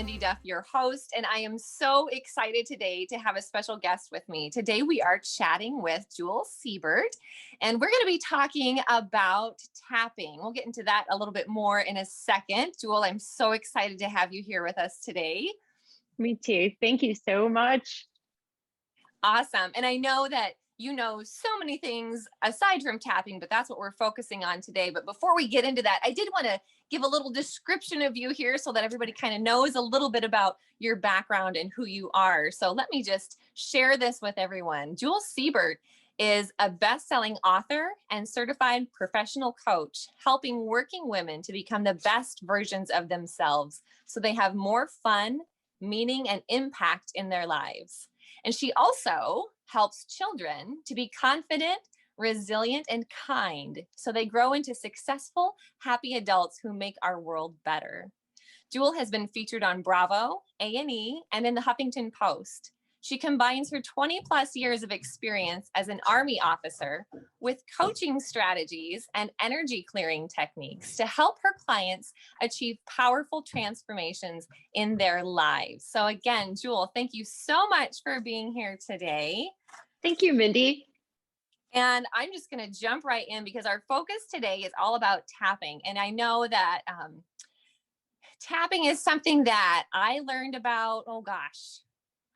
Mindy Duff, your host, and I am so excited today to have a special guest with me. Today we are chatting with Jewell Siebert, and we're going to be talking about tapping. We'll get into that a little bit more in a second. Jewell, I'm so excited to have you here with us today. Me too. Thank you so much. Awesome. And I know that you know so many things aside from tapping, but that's what we're focusing on today. But before we get into that, I did want to give a little description of you here so that everybody kind of knows a little bit about your background and who you are. So let me just share this with everyone. Jewell Siebert is a best-selling author and certified professional coach, helping working women to become the best versions of themselves so they have more fun, meaning, and impact in their lives. And she also helps children to be confident, resilient, and kind so they grow into successful, happy adults who make our world better. Jewell has been featured on Bravo, A&E, and in the Huffington Post. She combines her 20 plus years of experience as an Army officer with coaching strategies and energy clearing techniques to help her clients achieve powerful transformations in their lives. So again, Jewell, thank you so much for being here today. Thank you, Mindy. And I'm just going to jump right in because our focus today is all about tapping. And I know that tapping is something that I learned about, oh gosh,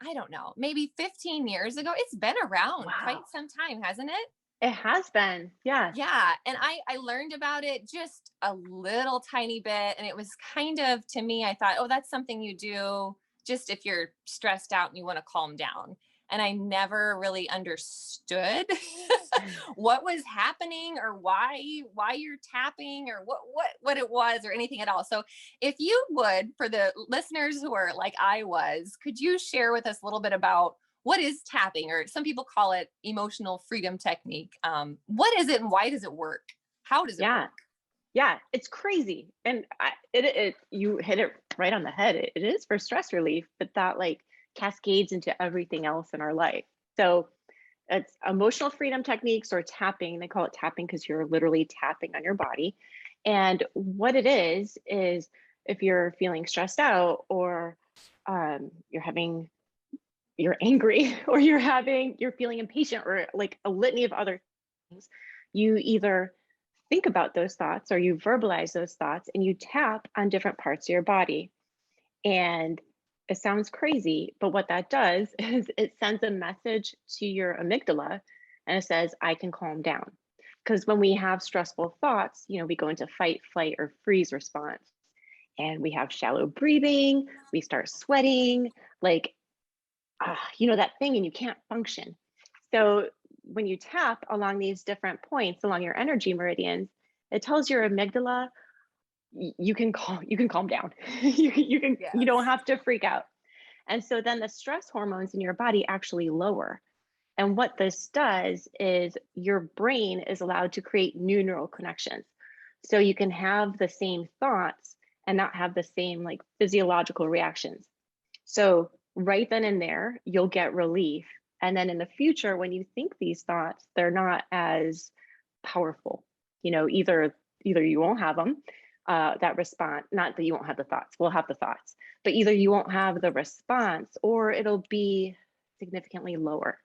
I don't know, maybe 15 years ago. It's been around quite some time, hasn't it? It has been. Yeah. Yeah. And I learned about it just a little tiny bit. And it was kind of, to me, I thought, oh, that's something you do just if you're stressed out and you want to calm down. And I never really understood what was happening or why you're tapping or what it was or anything at all. So if you would, for the listeners who are like I was, could you share with us a little bit about what is tapping, or some people call it emotional freedom technique? What is it and why does it work? How does it work? Yeah, it's crazy. And you hit it right on the head. It is for stress relief, but that cascades into everything else in our life. So it's emotional freedom techniques or tapping. They call it tapping because you're literally tapping on your body. And what it is if you're feeling stressed out or you're angry or you're feeling impatient or like a litany of other things, you either think about those thoughts or you verbalize those thoughts and you tap on different parts of your body. And it sounds crazy, but what that does is it sends a message to your amygdala and it says, I can calm down. Because when we have stressful thoughts, we go into fight, flight, or freeze response. And we have shallow breathing, we start sweating, that thing, and you can't function. So when you tap along these different points along your energy meridians, it tells your amygdala, you can calm down. You don't have to freak out. And so then the stress hormones in your body actually lower. And what this does is your brain is allowed to create new neural connections. So you can have the same thoughts and not have the same physiological reactions. So right then and there, you'll get relief. And then in the future, when you think these thoughts, they're not as powerful. Either you won't have them, that response, not that you won't have the thoughts, we'll have the thoughts, but either you won't have the response or it'll be significantly lower.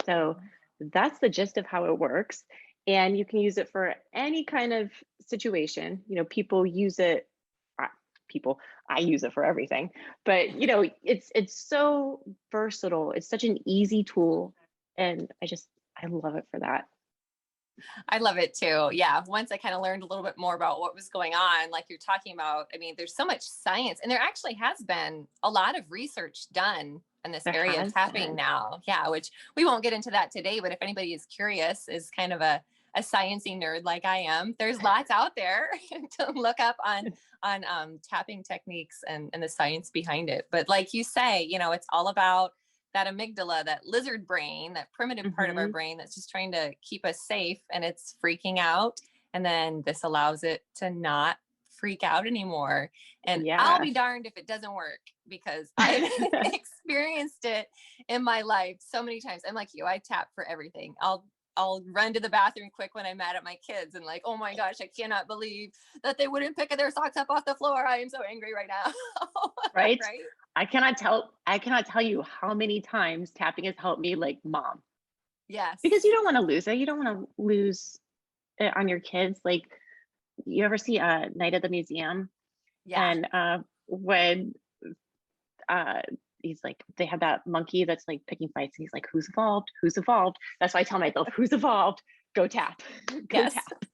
So that's the gist of how it works. And you can use it for any kind of situation. People use it, I use it for everything, but it's so versatile. It's such an easy tool. And I love it for that. I love it too. Yeah. Once I kind of learned a little bit more about what was going on, like you're talking about, I mean, there's so much science and there actually has been a lot of research done in this area of tapping now. Yeah. Which we won't get into that today, but if anybody is curious, is kind of a sciencey nerd like I am, there's lots out there to look up on tapping techniques and the science behind it. But like you say, it's all about that amygdala, that lizard brain, that primitive part of our brain that's just trying to keep us safe and it's freaking out. And then this allows it to not freak out anymore. And I'll be darned if it doesn't work because I've experienced it in my life so many times. I'm like you, I tap for everything. I'll I'll run to the bathroom quick when I'm mad at my kids and like, oh my gosh, I cannot believe that they wouldn't pick their socks up off the floor. I am so angry right now. Right? Right? I cannot tell you how many times tapping has helped me, like, mom, Yes. because you don't want to lose it. You don't want to lose it on your kids. Like, you ever see Night at the Museum? Yeah. And when uh he's like, they have that monkey that's like picking fights, and he's like, who's evolved? Who's evolved? That's why I tell myself, who's evolved? Go tap. Go Yes. tap.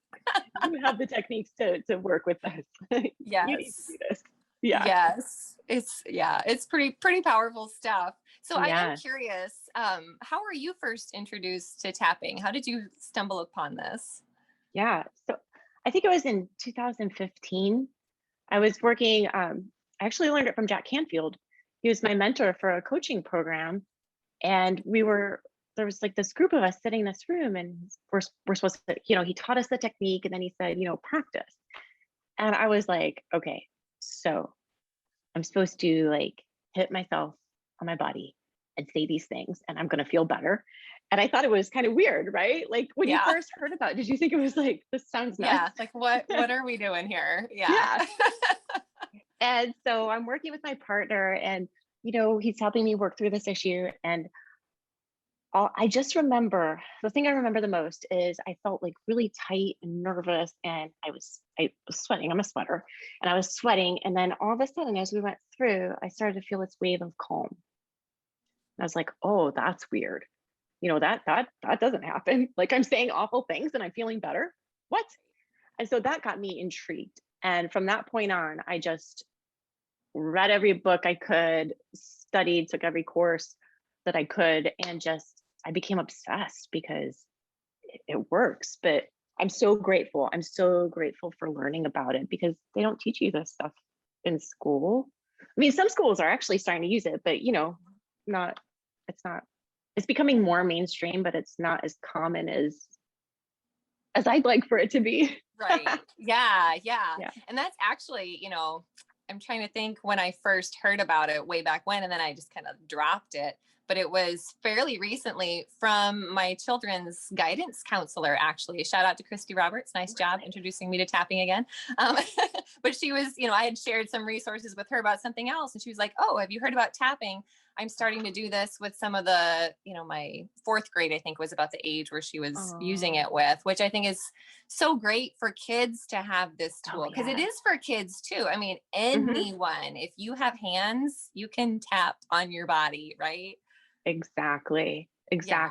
You have the techniques to work with this. You need to Yes. do this. Yeah. Yes. It's pretty powerful stuff. So I am Yeah. curious, how were you first introduced to tapping? How did you stumble upon this? Yeah. So I think it was in 2015. I was working, I actually learned it from Jack Canfield. He was my mentor for a coaching program. And there was like this group of us sitting in this room, and we're supposed to, he taught us the technique, and then he said, practice. And I was like, okay, so I'm supposed to like hit myself on my body and say these things, and I'm going to feel better. And I thought it was kind of weird, right? Like, when you Yeah. first heard about it, did you think it was like, this sounds nuts? Yeah. Like what are we doing here? Yeah. Yeah. And so I'm working with my partner, and, he's helping me work through this issue. And I just remember, the thing I remember the most is I felt like really tight and nervous, and I was sweating. I'm a sweater, and I was sweating. And then all of a sudden, as we went through, I started to feel this wave of calm. And I was like, oh, that's weird. That doesn't happen. Like, I'm saying awful things and I'm feeling better. What? And so that got me intrigued. And from that point on, I just read every book I could, studied, took every course that I could, and I became obsessed because it works. But I'm so grateful. I'm so grateful for learning about it, because they don't teach you this stuff in school. I mean, some schools are actually starting to use it, but not, it's becoming more mainstream, but it's not as common as I'd like for it to be. Right. Yeah. Yeah. Yeah. And that's actually, I'm trying to think when I first heard about it way back when, and then I just kind of dropped it. But it was fairly recently from my children's guidance counselor, actually. Shout out to Christy Roberts. Nice job introducing me to tapping again. But she was, I had shared some resources with her about something else. And she was like, oh, have you heard about tapping? I'm starting to do this with some of the, my fourth grade, I think, was about the age where she was using it with, which I think is so great for kids to have this tool, because it is for kids too. I mean, anyone, if you have hands, you can tap on your body, right? Exactly. Yeah.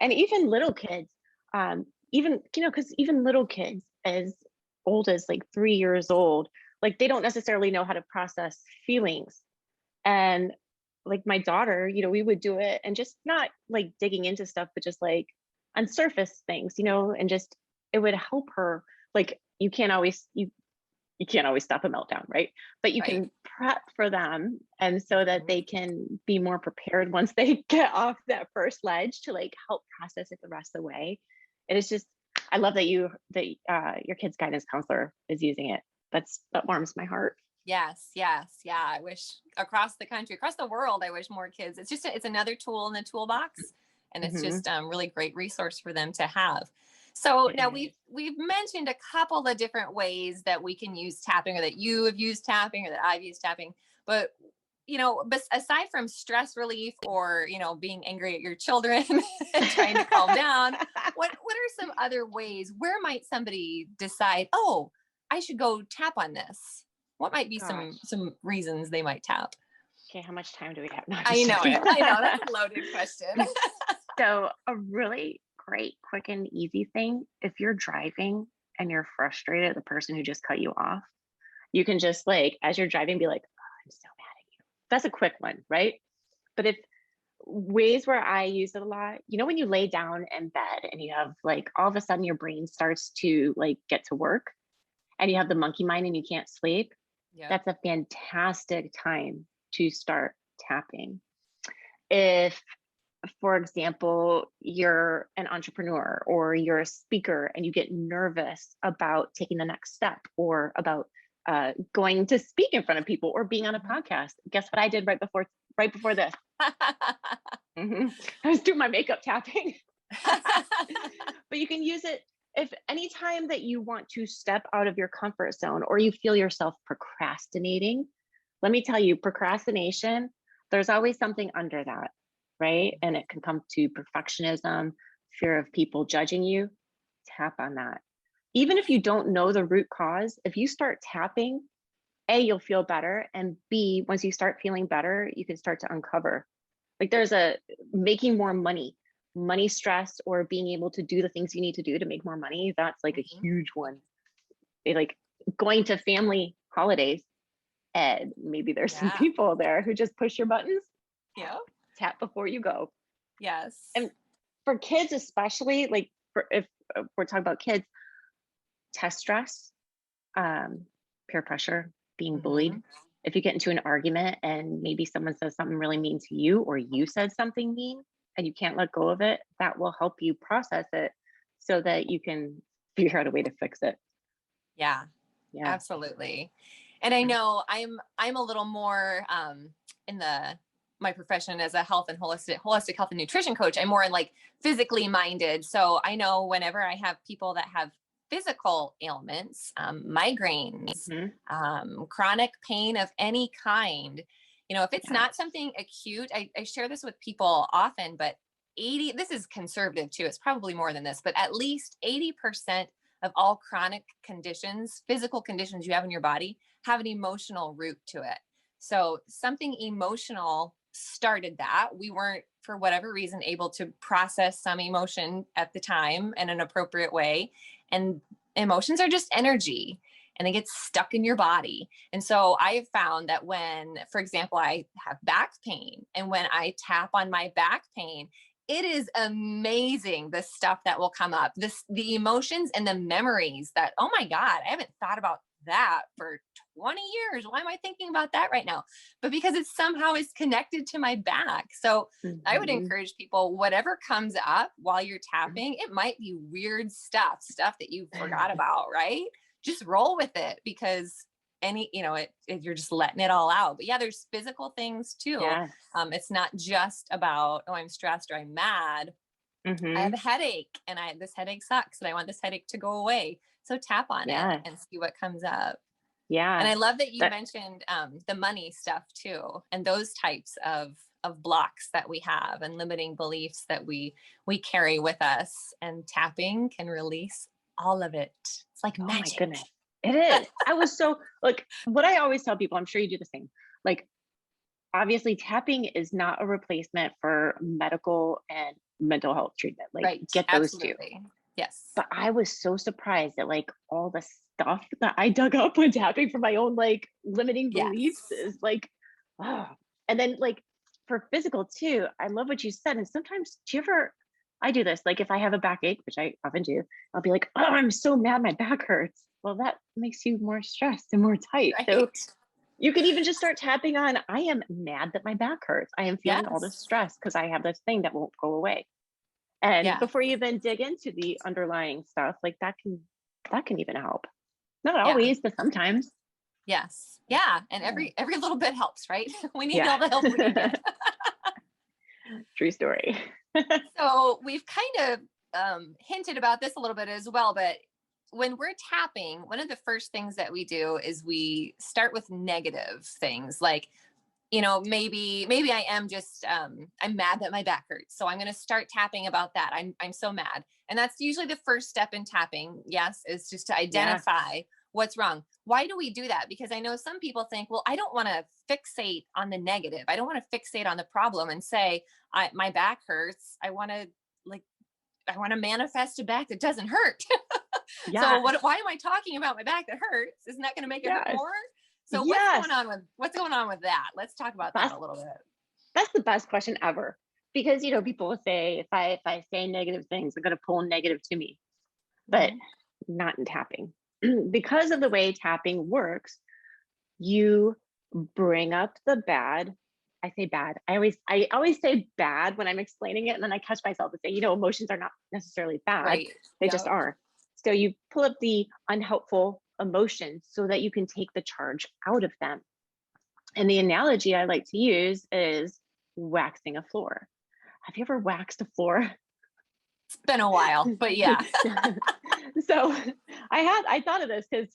And even little kids, because even little kids as old as like 3 years old, like, they don't necessarily know how to process feelings. And like my daughter, we would do it, and just not like digging into stuff, but just like on surface things, and just, it would help her. Like, you can't always stop a meltdown, right? But you can prep for them, and so that they can be more prepared once they get off that first ledge, to like help process it the rest of the way. And it's just, I love that your kid's guidance counselor is using it. That warms my heart. Yes. Yeah. I wish across the country, across the world, I wish more kids. It's just, it's another tool in the toolbox, and it's just really great resource for them to have. So now we've mentioned a couple of different ways that we can use tapping, or that you have used tapping, or that I've used tapping. But, aside from stress relief, or, being angry at your children and trying to calm down, what are some other ways? Where might somebody decide, oh, I should go tap on this? What might be some reasons they might tap? Okay, how much time do we have? No, I know it. I know, that's a loaded question. So a really great, quick and easy thing, if you're driving and you're frustrated at the person who just cut you off, you can just, like, as you're driving, be like, oh, I'm so mad at you. That's a quick one, right? But if ways where I use it a lot, when you lay down in bed and you have, like, all of a sudden your brain starts to like get to work, and you have the monkey mind and you can't sleep, that's a fantastic time to start tapping. If, for example, you're an entrepreneur or you're a speaker and you get nervous about taking the next step, or about going to speak in front of people, or being on a podcast, guess what I did right before this? I was doing my makeup tapping. But you can use it if anytime that you want to step out of your comfort zone or you feel yourself procrastinating. Let me tell you, procrastination, there's always something under that, right? And it can come to perfectionism, fear of people judging you. Tap on that. Even if you don't know the root cause, if you start tapping, A, you'll feel better. And B, once you start feeling better, you can start to uncover. Like there's a making more money stress, or being able to do the things you need to do to make more money. That's like a Mhm. huge one. Like going to family holidays, and maybe there's some Yeah. people there who just push your buttons, Yeah. tap before you go. Yes. And for kids, especially, like if we're talking about kids, test stress, um, peer pressure, being bullied. Hmm. If you get into an argument and maybe someone says something really mean to you, or you said something mean and you can't let go of it, that will help you process it so that you can figure out a way to fix it. Yeah. Yeah. Absolutely. And I know I'm a little more in the my profession as a health and holistic health and nutrition coach. I'm more in like physically minded. So I know whenever I have people that have physical ailments, migraines, Hmm. chronic pain of any kind, if it's Yeah. not something acute, I share this with people often, but 80, this is conservative too. It's probably more than this, but at least 80% of all chronic conditions, physical conditions you have in your body, have an emotional root to it. So something emotional started that. We weren't, for whatever reason, able to process some emotion at the time in an appropriate way. And emotions are just energy and they get stuck in your body. And so I have found that when, for example, I have back pain, and when I tap on my back pain, it is amazing the stuff that will come up, the emotions and the memories that, oh my God, I haven't thought about that for 20 years. Why am I thinking about that right now? But because it somehow is connected to my back. So I would Hmm. encourage people, whatever comes up while you're tapping, it might be weird stuff that you forgot about, right? Just roll with it, because you're just letting it all out. But yeah, there's physical things too. Yes. It's not just about, oh, I'm stressed or I'm mad. I have Hmm. a headache and this headache sucks and I want this headache to go away. So tap on it Yeah. and see what comes up. And Yeah. I love that you That, mentioned the money stuff too, and those types of blocks that we have and limiting beliefs that we carry with us. And tapping can release all of it. It's like oh my magic. goodness. It is. I was so like what I always tell people, I'm sure you do the same. Like obviously tapping is not a replacement for medical and mental health treatment. Like Right. get those two. Absolutely. Yes. But I was so surprised at like all the stuff that I dug up when tapping for my own like limiting beliefs Yes. is like, oh. And then like for physical too, I love what you said. And sometimes do you ever, I do this, like if I have a backache, which I often do, I'll be like, oh, I'm so mad my back hurts. Well, that makes you more stressed and more tight. So Right. you can even just start tapping on, I am mad that my back hurts. I am feeling all this Yes. stress because I have this thing that won't go away. And Yeah. before you even dig into the underlying stuff, like that can even help. Not Yeah. always, but sometimes. Yes. Yeah. And Yeah. every little bit helps, right? We need Yeah. all the help we can get. True story. So we've kind of hinted about this a little bit as well, but when we're tapping, one of the first things that we do is we start with negative things like, maybe I am just I'm mad that my back hurts. So I'm going to start tapping about that. I'm so mad. And that's usually the first step in tapping. Yes, is just to Yeah. identify what's wrong. Why do we do that? Because I know some people think, well, I don't want to fixate on the negative. I don't want to fixate on the problem and say, my back hurts. Like I want to manifest a back that doesn't hurt. So Yes. why am I talking about my back that hurts? Isn't that going to make it hurt Yes. more? So Yes. what's going on with that? Let's talk about that That's a little bit. that's the best question ever. Because people will say if I say negative things, I'm gonna pull negative to me. But Mhm. not in tapping. Because of the way tapping works, you bring up the bad. I say bad. I always say bad when I'm explaining it, and then I catch myself and say, emotions are not necessarily bad. Right. They just Yep. are. So you pull up the unhelpful emotions so that you can take the charge out of them. And the analogy I like to use is waxing a floor. Have you ever waxed a floor? It's been a while, but yeah. So I thought of this because,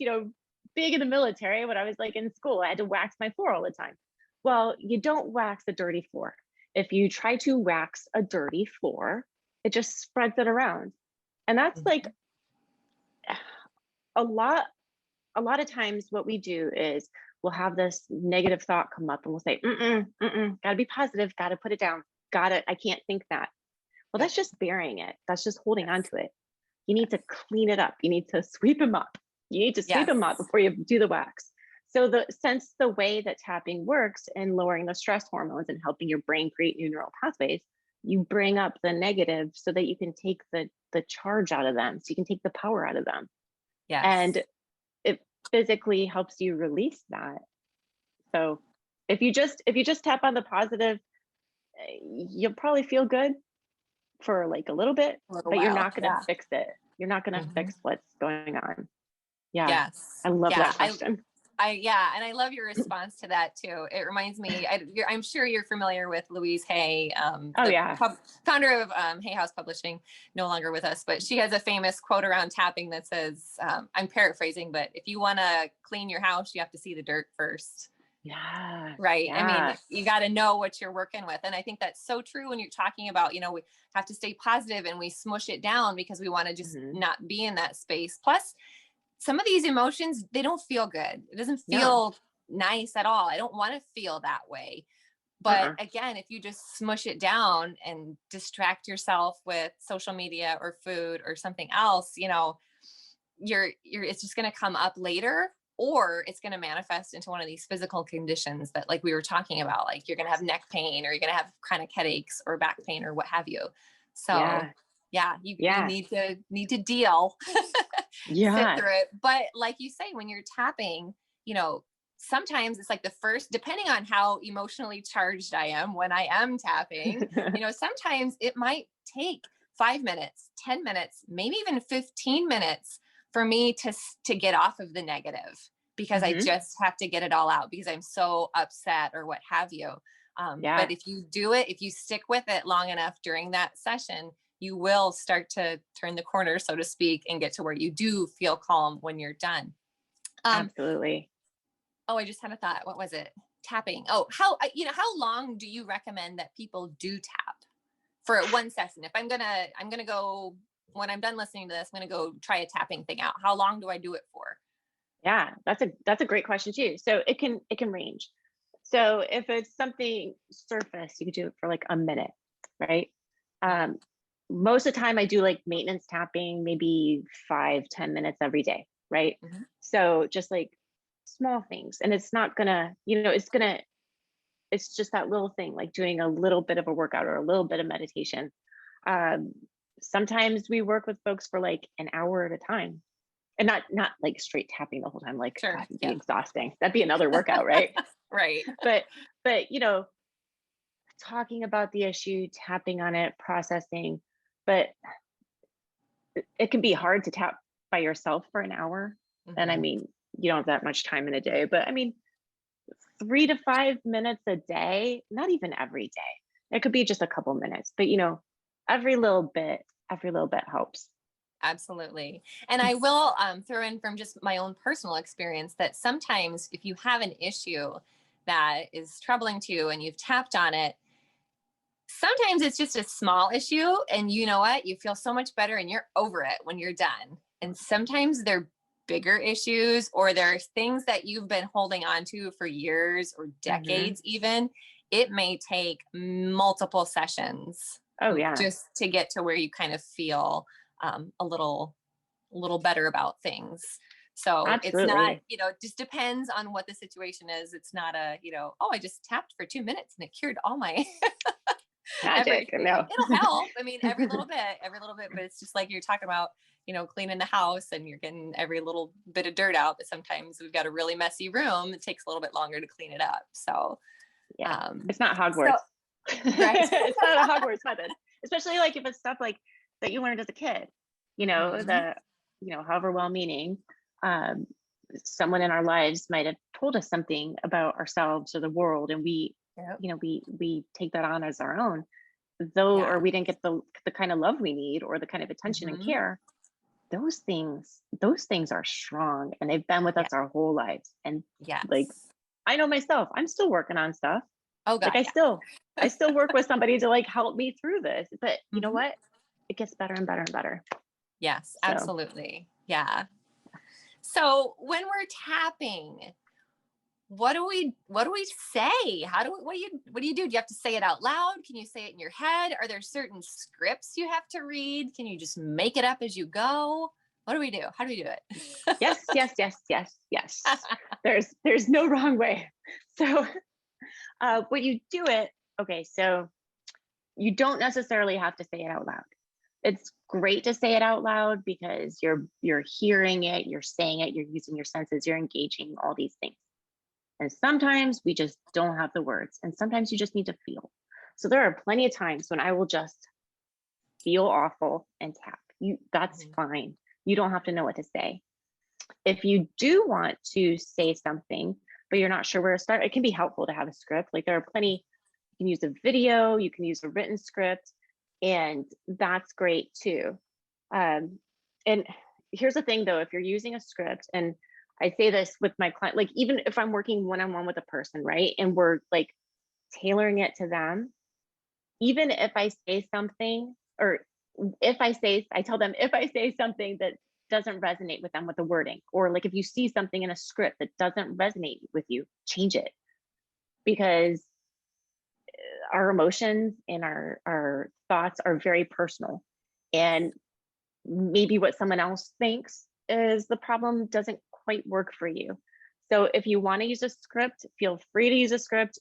being in the military, when I was like in school, I had to wax my floor all the time. Well, you don't wax a dirty floor. If you try to wax a dirty floor, it just spreads it around. And that's like a lot of times what we do is we'll have this negative thought come up and we'll say, gotta be positive, gotta put it down, I can't think that. Well, Yep. that's just burying it. That's just holding on to it. You need to clean it up. You need to sweep them up. You need to sweep them up Yes. before you do the wax. So since the way that tapping works in lowering the stress hormones and helping your brain create new neural pathways, you bring up the negative so that you can take the charge out of them. So you can take the power out of them. Yes. And it physically helps you release that. So if you just tap on the positive, you'll probably feel good for like a little bit, A little but you're while. not going to Yeah. fix it. You're not going to Mhm. fix what's going on. Yeah. Yes. I love Yeah. that question. Yeah, and I love your response to that too. It reminds me, I'm sure you're familiar with Louise Hay, Oh the yeah. founder of Hay House Publishing, no longer with us, but she has a famous quote around tapping that says, I'm paraphrasing, but if you want to clean your house, you have to see the dirt first. Yeah. Right. I mean, Yeah. you got to know what you're working with. And I think that's so true when you're talking about, we have to stay positive and we smush it down because we want to just Mhm. not be in that space. Plus, some of these emotions, they don't feel good. It doesn't No. feel nice at all. I don't want to feel that way. But Uh-uh. again, if you just smush it down and distract yourself with social media or food or something else, it's just going to come up later, or it's going to manifest into one of these physical conditions that, like we were talking about, like you're going to have neck pain or you're going to have chronic headaches or back pain or what have you. So Yeah. you Yeah. need to deal, sit Yeah. through it. But like you say, when you're tapping, sometimes it's like the first, depending on how emotionally charged I am when I am tapping, sometimes it might take 5 minutes, 10 minutes, maybe even 15 minutes for me to get off of the negative, because I Mhm. just have to get it all out because I'm so upset or what have you. Yeah. But if you do it, if you stick with it long enough during that session, you will start to turn the corner, so to speak, and get to where you do feel calm when you're done. Absolutely. Oh, I just had a thought. What was it? Tapping. Oh, how long do you recommend that people do tap for one session? If I'm gonna go, when I'm done listening to this, I'm gonna go try a tapping thing out. How long do I do it for? Yeah, that's a great question too. So it can range. So if it's something surface, you could do it for like a minute, right? Mhm. Um, Most of the time I do like maintenance tapping, maybe 5-10 minutes every day, right? Mhm. So just like small things. And it's not gonna, it's just that little thing, like doing a little bit of a workout or a little bit of meditation. Um, Sometimes we work with folks for like an hour at a time, and not like straight tapping the whole time. Like, Sure. God, it'd be Yeah. exhausting. That'd be another workout, right? Right. but talking about the issue, tapping on it, processing. But it can be hard to tap by yourself for an hour. And I Mhm. mean, you don't have that much time in a day, but I mean, 3 to 5 minutes a day, not even every day. It could be just a couple minutes, but every little bit helps. Absolutely. And I will throw in from just my own personal experience that sometimes if you have an issue that is troubling to you and you've tapped on it, sometimes it's just a small issue, and you know what? You feel so much better and you're over it when you're done. And sometimes they're bigger issues, or there's things that you've been holding on to for years or Hmm. decades, even. It may take multiple sessions Oh yeah, just to get to where you kind of feel a little better about things. So it's not, absolutely. it just depends on what the situation is. It's not a, oh, I just tapped for 2 minutes and it cured all my Magic. everything. No. It'll help. I mean, every little bit, but it's just like you're talking about, cleaning the house and you're getting every little bit of dirt out. But sometimes we've got a really messy room. It takes a little bit longer to clean it up. So, Yeah, um, it's not so Hogwarts. right. It's not a Hogwarts method, especially like if it's stuff like that you learned as a kid. Mhm. The however well-meaning, um, someone in our lives might have told us something about ourselves or the world, and we, Yep. we take that on as our own. though, Yeah. or we didn't get the kind of love we need or the kind of attention and Hmm. care, those things are strong and they've been with Yeah. us our whole lives. And like, Yes. I know myself, I'm still working on stuff. Oh Like God. I still work with somebody to like help me through this. But you know Yeah. what? It gets better and better and better. Yes, So absolutely. Yeah. So when we're tapping, what do we say? What do you do? Do you have to say it out loud? Can you say it in your head? Are there certain scripts you have to read? Can you just make it up as you go? What do we do? How do we do it? yes, yes, yes, yes, yes. There's no wrong way. So when you do it, okay, so you don't necessarily have to say it out loud. It's great to say it out loud because you're hearing it, you're saying it, you're using your senses, you're engaging all these things. And sometimes we just don't have the words, and sometimes you just need to feel. So there are plenty of times when I will just feel awful and tap. That's Mhm. fine. You don't have to know what to say. If you do want to say something, but you're not sure where to start, it can be helpful to have a script. Like there are plenty, you can use a video, you can use a written script, and that's great too. And here's the thing though, if you're using a script, and I say this with my client, like even if I'm working one-on-one with a person, right? And we're like tailoring it to them, even if I say something, or I tell them if I say something that doesn't resonate with them with the wording, or like if you see something in a script that doesn't resonate with you, change it. Because our emotions and our thoughts are very personal. And maybe what someone else thinks is the problem doesn't quite work for you. So if you want to use a script, feel free to use a script,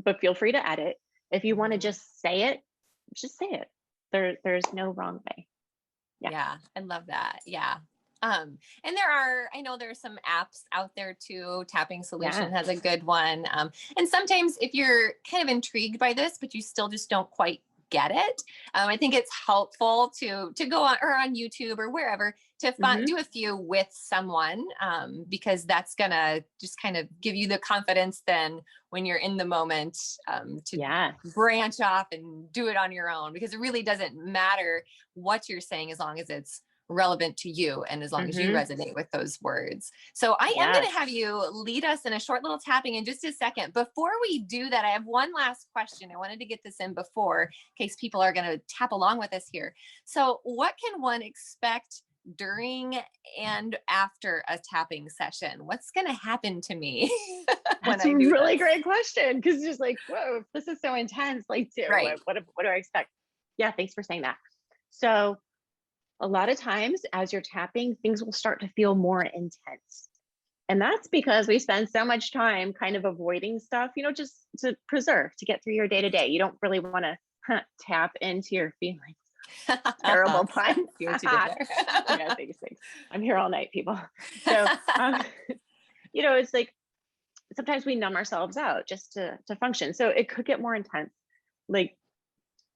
but feel free to edit. If you want to Mhm. just say it. There's no wrong way. Yeah. Yeah, I love that. Yeah. And I know there's some apps out there too. Tapping Yeah. Solution has a good one. And sometimes if you're kind of intrigued by this, but you still just don't quite get it, I think it's helpful to go on or on YouTube or wherever to Hmm. do a few with someone, because that's gonna just kind of give you the confidence then when you're in the moment, to Yeah. branch off and do it on your own, because it really doesn't matter what you're saying as long as it's relevant to you and as long as you Hmm. resonate with those words. So I am going Yes. to have you lead us in a short little tapping in just a second. Before we do that, I have one last question. I wanted to get this in before, in case people are going to tap along with us here. So what can one expect during and after a tapping session? What's going to happen to me when That's a I do really this? great question, because just like, whoa, this is so intense. Like, Right. what do I expect? Yeah, thanks for saying that. So a lot of times as you're tapping, things will start to feel more intense. And that's because we spend so much time kind of avoiding stuff, just to preserve, to get through your day to day. You don't really want to tap into your feelings. Terrible pun. See what you did there. Yeah, thanks. I'm here all night, people. So, um, it's like sometimes we numb ourselves out just to function. So it could get more intense. Like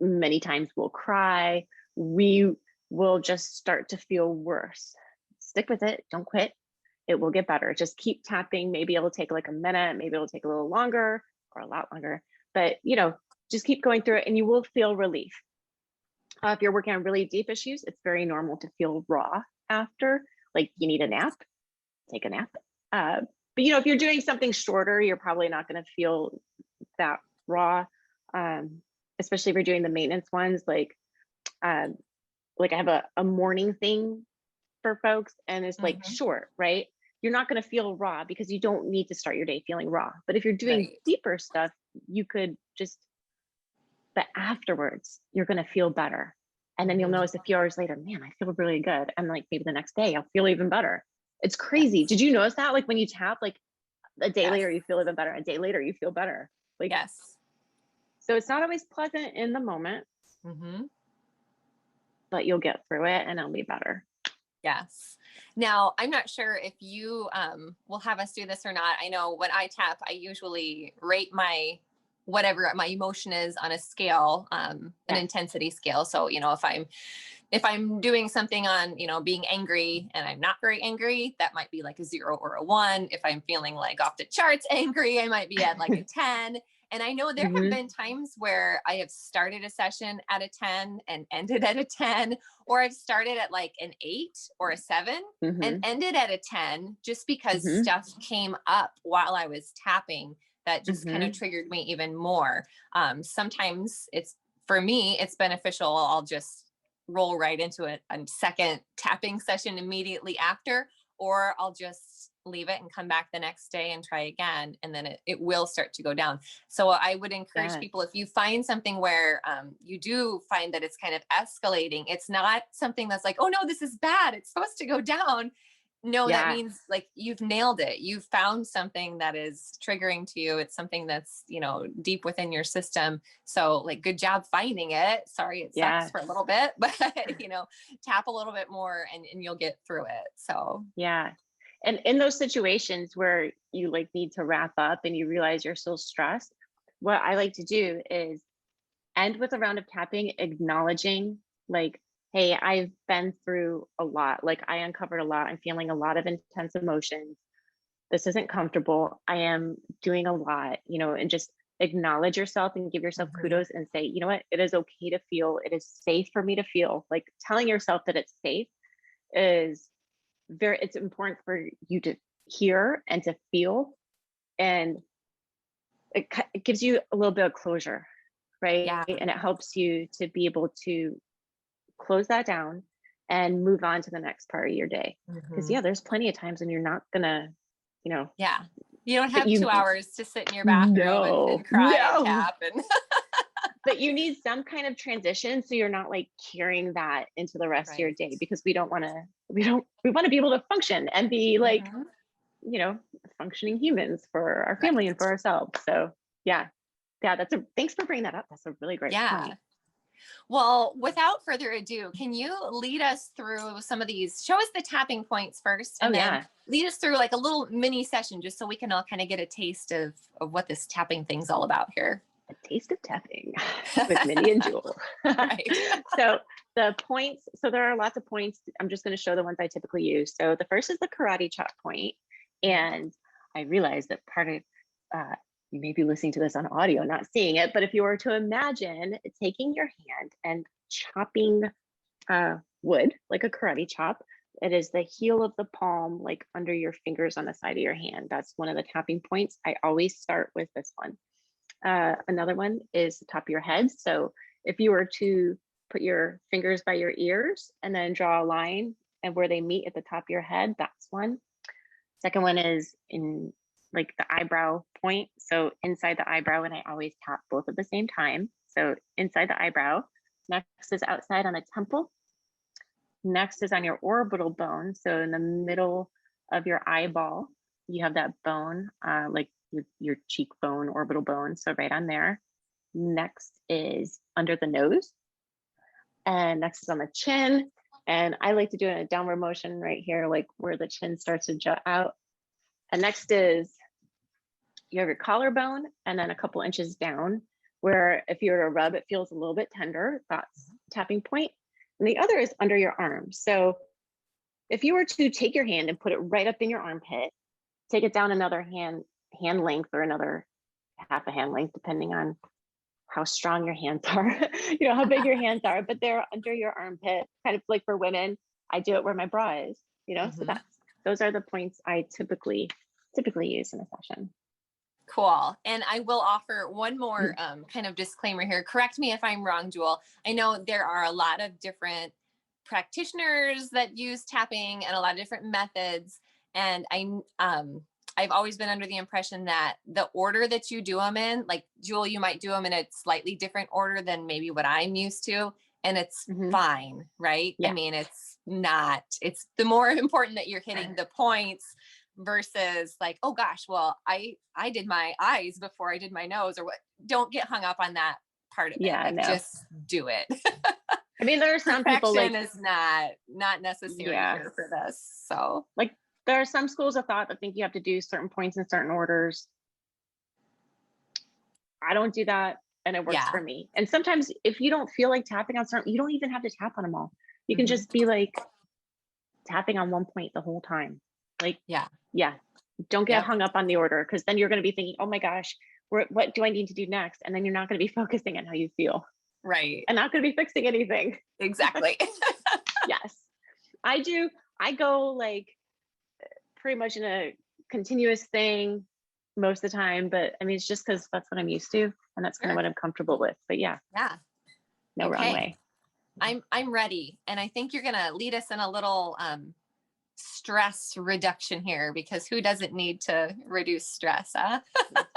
many times we'll cry. We will just start to feel worse. Stick with it. Don't quit. It will get better. Just keep tapping. Maybe it'll take like a minute. Maybe it'll take a little longer or a lot longer. But, just keep going through it and you will feel relief. If you're working on really deep issues, it's very normal to feel raw after. Like you need a nap, take a nap. But, if you're doing something shorter, you're probably not going to feel that raw. Um, Especially if you're doing the maintenance ones, um, like I have a morning thing for folks, and it's like Mhm. short, right? You're not going to feel raw because you don't need to start your day feeling raw. But if you're doing Right. deeper stuff, you could just, but afterwards, you're going to feel better. And then you'll Mhm. notice a few hours later, man, I feel really good. And like maybe the next day, I'll feel even better. It's crazy. Yes. Did you notice that? Like when you tap, like a day Yes. later, you feel even better. A day later, you feel better. Like, Yes. so it's not always pleasant in the moment, Mhm. but you'll get through it and it'll be better. Yes. Now, I'm not sure if you will have us do this or not. I know when I tap, I usually rate my whatever my emotion is on a scale, an Yeah. intensity scale. So, if I'm doing something on, being angry and I'm not very angry, that might be like a 0 or a 1. If I'm feeling like off the charts angry, I might be at like a 10. And I know there have Mhm. been times where I have started a session at a 10 and ended at a 10, or I've started at like an 8 or a 7 and Mhm. ended at a 10 just because Mhm. stuff came up while I was tapping that just kind of Mhm. triggered me even more. Sometimes it's, for me, it's beneficial. I'll just roll right into a second tapping session immediately after, or I'll just leave it and come back the next day and try again. And then it will start to go down. So I would encourage Yes. people, if you find something where you do find that it's kind of escalating, it's not something that's like, oh no, this is bad, it's supposed to go down. No, that Yeah. means like you've nailed it. You've found something that is triggering to you. It's something that's, deep within your system. So like, good job finding it. Sorry, it sucks Yeah. for a little bit, but tap a little bit more and you'll get through it. So Yeah. And in those situations where you like need to wrap up and you realize you're still stressed, what I like to do is end with a round of tapping, acknowledging like, hey, I've been through a lot. Like I uncovered a lot. I'm feeling a lot of intense emotions. This isn't comfortable. I am doing a lot, and just acknowledge yourself and give yourself mhm. kudos and say, you know what, it is okay to feel. It is safe for me to feel. Like telling yourself that it's safe is it's important for you to hear and to feel. And it gives you a little bit of closure, right? Yeah. And it helps you to be able to close that down and move on to the next part of your day. Because Mhm. yeah, there's plenty of times when you're not gonna, you know, Yeah. You don't but have you 2 hours to sit in your bathroom and no, cry and no, tap and but you need some kind of transition so you're not like carrying that into the rest of your right. day, because we want to be able to function and be like, Mhm. functioning humans for our family and Right. for ourselves. So yeah, yeah, thanks for bringing that up. That's a really great Yeah. point. Well, without further ado, can you lead us through some of these? Show us the tapping points first, Oh and then yeah, lead us through like a little mini session just so we can all kind of get a taste of what this tapping thing's all about here. a taste of tapping with Minnie and Jewel. Right. So the points, so there are lots of points. I'm just going to show the ones I typically use. So the first is the karate chop point. And I realized that part of, you may be listening to this on audio, not seeing it, but if you were to imagine taking your hand and chopping wood like a karate chop, it is the heel of the palm, like under your fingers on the side of your hand. That's one of the tapping points. I always start with this one. Another one is the top of your head. So if you were to put your fingers by your ears and then draw a line and where they meet at the top of your head, that's one. Second one is in like the eyebrow point. So inside the eyebrow, and I always tap both at the same time. So inside the eyebrow. Next is outside on the temple. Next is on your orbital bone. So in the middle of your eyeball, you have that bone, like your cheekbone, orbital bone. So right on there. Next is under the nose. And next is on the chin. And I like to do it in a downward motion right here, like where the chin starts to jut out. And next is you have your collarbone, and then a couple inches down, where if you were to rub, it feels a little bit tender. That's tapping point. And the other is under your arm. So if you were to take your hand and put it right up in your armpit, take it down another hand length or another half a hand length, depending on how strong your hands are, how big your hands are, but they're under your armpit, kind of like for women. I do it where my bra is, so Mhm. those are the points I typically use in a session. Cool. And I will offer one more kind of disclaimer here. Correct me if I'm wrong, Jewel. I know there are a lot of different practitioners that use tapping and a lot of different methods. And I've always been under the impression that the order that you do them in, like Jewel, you might do them in a slightly different order than maybe what I'm used to. And it's Mm-hmm. fine, right? I Yeah. mean, it's the more important that you're hitting the points versus like, oh gosh, well, I did my eyes before I did my nose or what. Don't get hung up on that part of it. Yeah, Like no. just do it. I mean, there are some people Perfection like, is not necessary yeah, here for this. So like there are some schools of thought that think you have to do certain points in certain orders. I don't do that, and it works yeah. for me. And sometimes if you don't feel like tapping on certain, you don't even have to tap on them all. You can Mhm. just be like tapping on one point the whole time. Like, Yeah. yeah, don't get Yep. hung up on the order, because then you're going to be thinking, oh my gosh, What do I need to do next? And then you're not going to be focusing on how you feel Right. and not going to be fixing anything. Exactly. Yes, I do. I go like pretty much in a continuous thing most of the time, but I mean, it's just because that's what I'm used to and that's kind of Sure. what I'm comfortable with. But yeah, Yeah. no wrong Okay. way. I'm ready. And I think you're gonna lead us in a little stress reduction here, because who doesn't need to reduce stress, huh?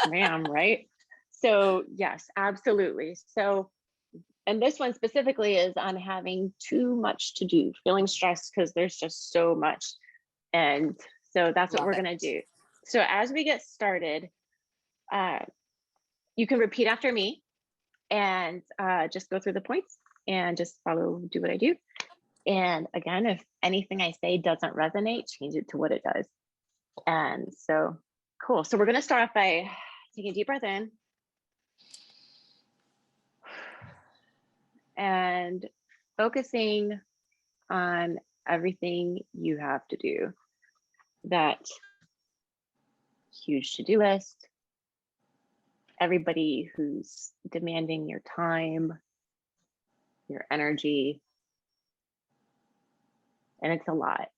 Ma'am, right? So yes, absolutely. So, and this one specifically is on having too much to do, feeling stressed because there's just so much. And so that's what Love we're it. going to do. So as we get started, you can repeat after me and just go through the points and just do what I do. And again, if anything I say doesn't resonate, change it to what it does. And so, cool. So we're going to start off by taking a deep breath in and focusing on everything you have to do. That huge to-do list, everybody who's demanding your time, your energy, and it's a lot.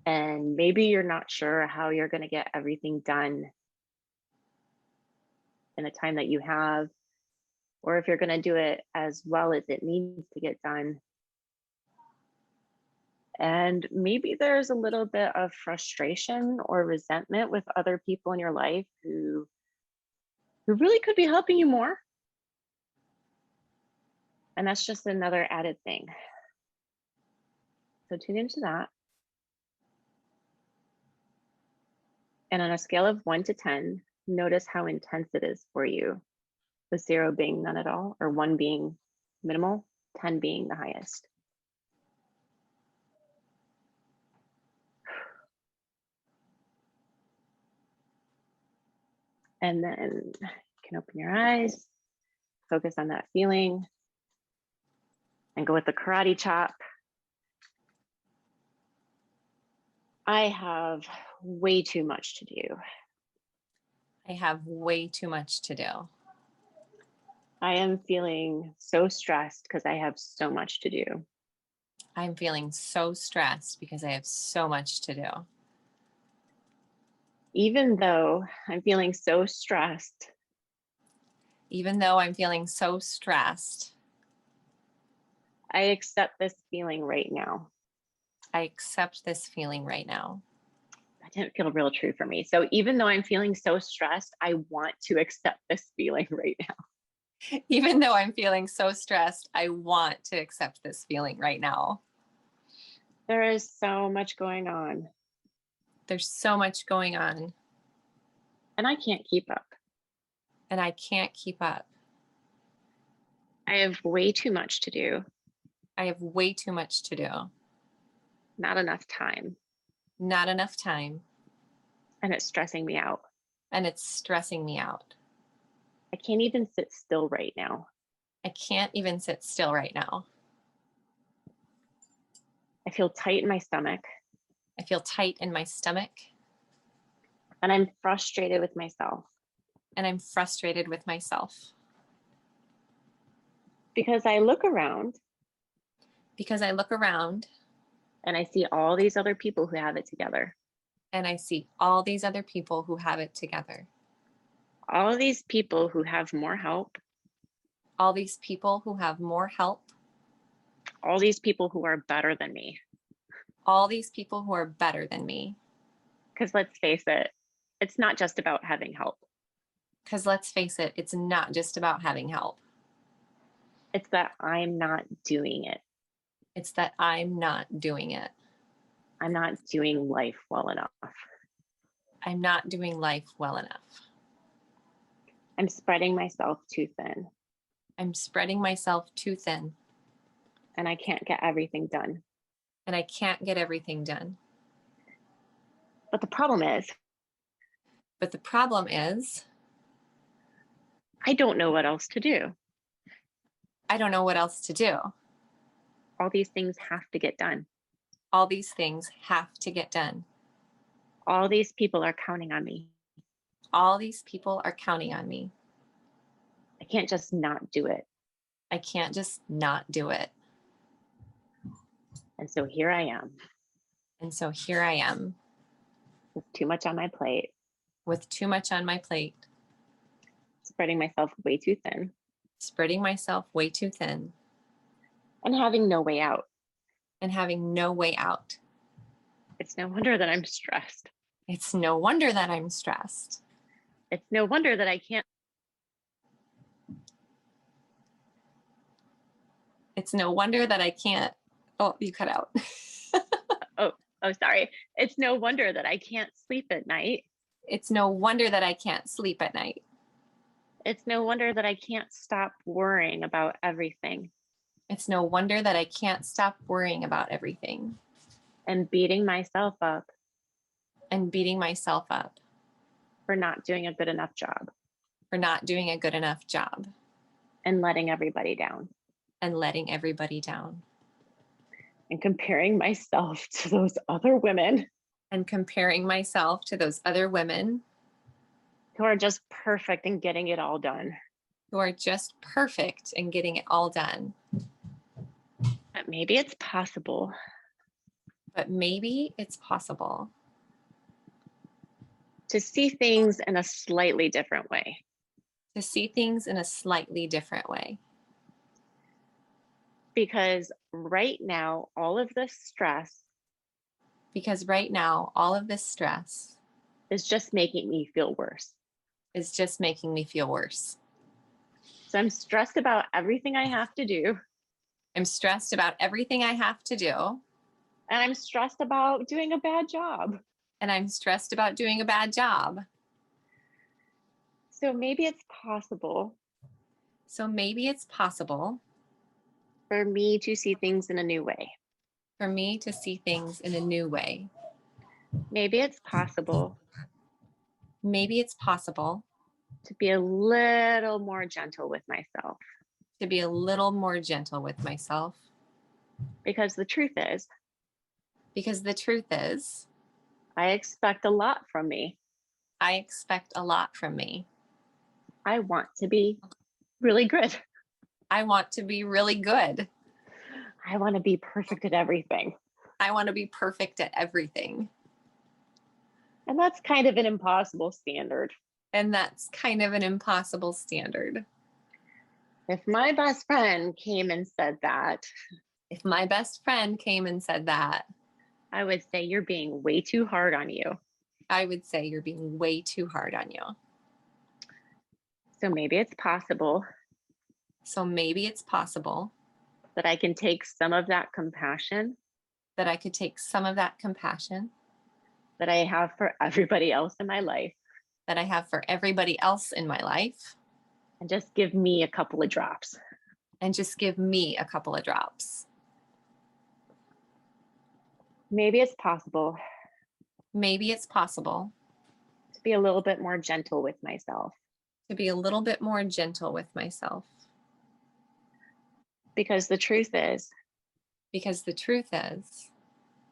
And maybe you're not sure how you're going to get everything done in the time that you have, or if you're going to do it as well as it needs to get done. And maybe there's a little bit of frustration or resentment with other people in your life who really could be helping you more. And that's just another added thing. So tune into that. And on a scale of 1 to 10, notice how intense it is for you, with 0 being none at all, or 1 being minimal, 10 being the highest. And then you can open your eyes, focus on that feeling, and go with the karate chop. I have way too much to do. I have way too much to do. I am feeling so stressed because I have so much to do. I'm feeling so stressed because I have so much to do. Even though I'm feeling so stressed, Even though I'm feeling so stressed, I accept this feeling right now. I accept this feeling right now. That didn't feel real true for me. So even though I'm feeling so stressed, I want to accept this feeling right now. Even though I'm feeling so stressed, I want to accept this feeling right now. There is so much going on. There's so much going on. And I can't keep up. And I can't keep up. I have way too much to do. I have way too much to do. Not enough time. Not enough time. And it's stressing me out. And it's stressing me out. I can't even sit still right now. I can't even sit still right now. I feel tight in my stomach. I feel tight in my stomach. And I'm frustrated with myself. And I'm frustrated with myself. Because I look around. Because I look around. And I see all these other people who have it together. And I see all these other people who have it together. All these people who have more help. All these people who have more help. All these people who are better than me. All these people who are better than me. Because let's face it, it's not just about having help. Because let's face it, it's not just about having help. It's that I'm not doing it. It's that I'm not doing it. I'm not doing life well enough. I'm not doing life well enough. I'm spreading myself too thin. I'm spreading myself too thin. And I can't get everything done. And I can't get everything done. But the problem is, I don't know what else to do. I don't know what else to do. All these things have to get done. All these things have to get done. All these people are counting on me. All these people are counting on me. I can't just not do it. I can't just not do it. And so here I am. And so here I am. With too much on my plate. With too much on my plate. Spreading myself way too thin. Spreading myself way too thin. And having no way out. And having no way out. It's no wonder that I'm stressed. It's no wonder that I'm stressed. It's no wonder that I can't. It's no wonder that I can't. Oh, you cut out. Oh, sorry. It's no wonder that I can't sleep at night. It's no wonder that I can't sleep at night. It's no wonder that I can't stop worrying about everything. It's no wonder that I can't stop worrying about everything. And beating myself up. And beating myself up. For not doing a good enough job. For not doing a good enough job. And letting everybody down. And letting everybody down. And comparing myself to those other women. And comparing myself to those other women. Who are just perfect and getting it all done. Who are just perfect and getting it all done. But maybe it's possible. But maybe it's possible. To see things in a slightly different way. To see things in a slightly different way. Because right now, all of this stress. Because right now, all of this stress. Is just making me feel worse. Is just making me feel worse. So I'm stressed about everything I have to do. I'm stressed about everything I have to do. And I'm stressed about doing a bad job. And I'm stressed about doing a bad job. So maybe it's possible. So maybe it's possible. For me to see things in a new way. For me to see things in a new way. Maybe it's possible. Maybe it's possible. To be a little more gentle with myself. To be a little more gentle with myself. Because the truth is. Because the truth is. I expect a lot from me. I expect a lot from me. I want to be really good. I want to be really good. I want to be perfect at everything. I want to be perfect at everything. And that's kind of an impossible standard. And that's kind of an impossible standard. If my best friend came and said that. If my best friend came and said that. I would say you're being way too hard on you. I would say you're being way too hard on you. So maybe it's possible. So maybe it's possible. That I can take some of that compassion. That I could take some of that compassion. That I have for everybody else in my life. That I have for everybody else in my life. And just give me a couple of drops. And just give me a couple of drops. Maybe it's possible. Maybe it's possible. To be a little bit more gentle with myself. To be a little bit more gentle with myself. Because the truth is. Because the truth is.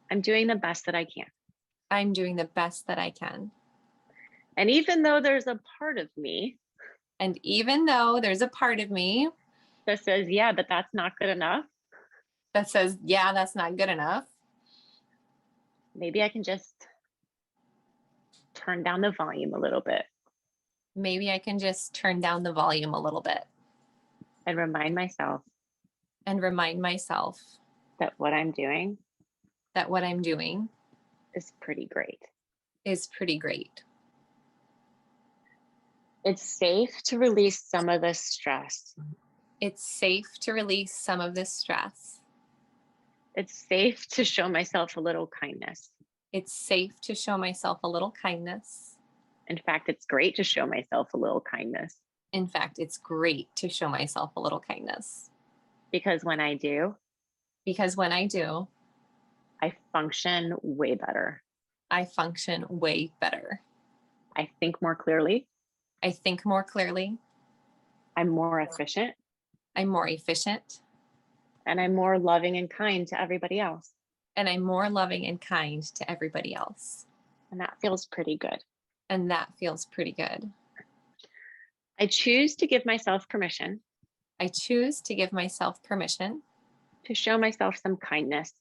I'm doing the best that I can. I'm doing the best that I can. And even though there's a part of me. And even though there's a part of me. That says, yeah, but that's not good enough. That says, yeah, that's not good enough. Maybe I can just turn down the volume a little bit. Maybe I can just turn down the volume a little bit. And remind myself. And remind myself. That what I'm doing. That what I'm doing. Is pretty great. Is pretty great. It's safe to release some of this stress. It's safe to release some of this stress. It's safe to show myself a little kindness. It's safe to show myself a little kindness. In fact, it's great to show myself a little kindness. In fact, it's great to show myself a little kindness. Because when I do. Because when I do. I function way better. I function way better. I think more clearly. I think more clearly. I'm more efficient. I'm more efficient. And I'm more loving and kind to everybody else. And I'm more loving and kind to everybody else. And that feels pretty good. And that feels pretty good. I choose to give myself permission I choose to give myself permission, to show myself some kindness.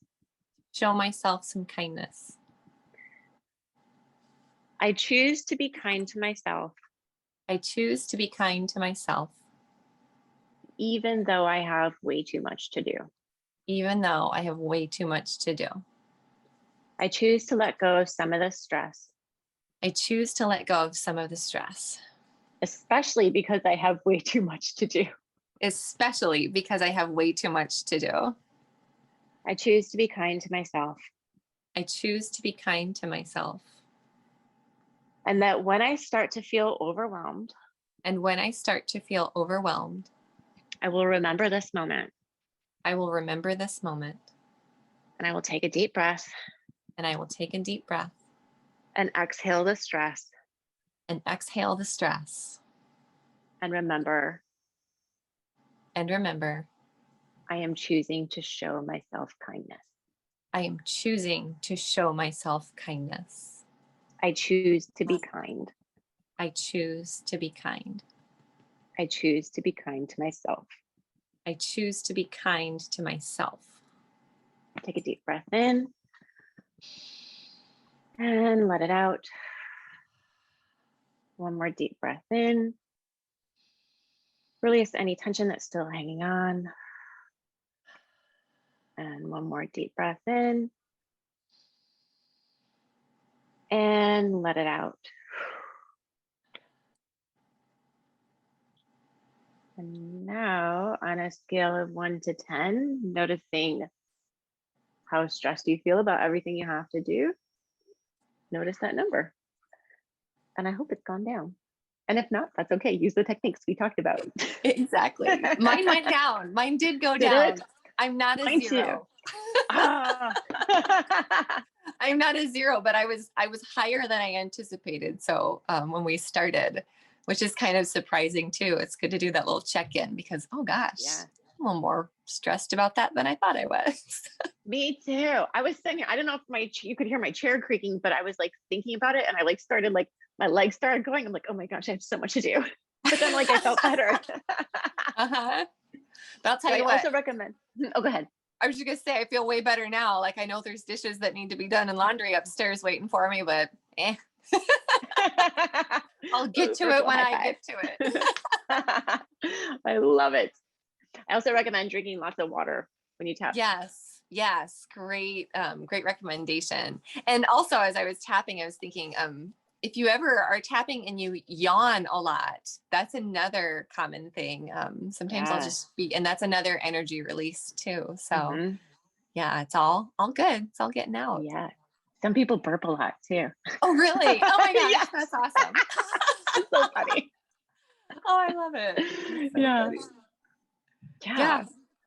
show myself some kindness. I choose to be kind to myself, I choose to be kind to myself, even though I have way too much to do. even though I have way too much to do. I choose to let go of some of the stress, I choose to let go of some of the stress, especially because I have way too much to do. especially because I have way too much to do. I choose to be kind to myself. I choose to be kind to myself. And that when I start to feel overwhelmed, And when I start to feel overwhelmed, I will remember this moment I will remember this moment and I will take a deep breath and I will take a deep breath and exhale the stress and exhale the stress. and remember, And remember, I am choosing to show myself kindness. I am choosing to show myself kindness. I choose to be kind. I choose to be kind. I choose to be kind to myself. I choose to be kind to myself. Take a deep breath in and let it out. One more deep breath in. Release any tension that's still hanging on. And one more deep breath in. And let it out. And now, on a scale of 1 to 10, noticing how stressed you feel about everything you have to do, notice that number. And I hope it's gone down. And if not, that's okay. Use the techniques we talked about. Exactly. Mine went down. Mine did go Did down. it? I'm not a Mine zero. Ah. I'm not a zero, but I was higher than I anticipated. So when we started, which is kind of surprising too. It's good to do that little check-in because, oh gosh, Yeah. I'm a little more stressed about that than I thought I was. Me too. I was sitting here. I don't know if you could hear my chair creaking, but I was like thinking about it, and I like started like my legs started going. I'm like, oh my gosh, I have so much to do. But then like I felt better. Uh-huh. But I'll tell So you I what. also recommend. Oh, go ahead. I was just gonna say I feel way better now. Like I know there's dishes that need to be done and laundry upstairs waiting for me, but I'll get to it when I get to it. I love it. I also recommend drinking lots of water when you tap. Yes, great, great recommendation. And also, as I was tapping, I was thinking, if you ever are tapping and you yawn a lot, that's another common thing. Sometimes I'll just be, and that's another energy release too. So yeah, it's all good. It's all getting out. Yeah. Some people burp a lot too. Oh, really? Oh my gosh, Yes. that's awesome. It's so funny. Oh, I love it. So Yeah. funny. Yeah.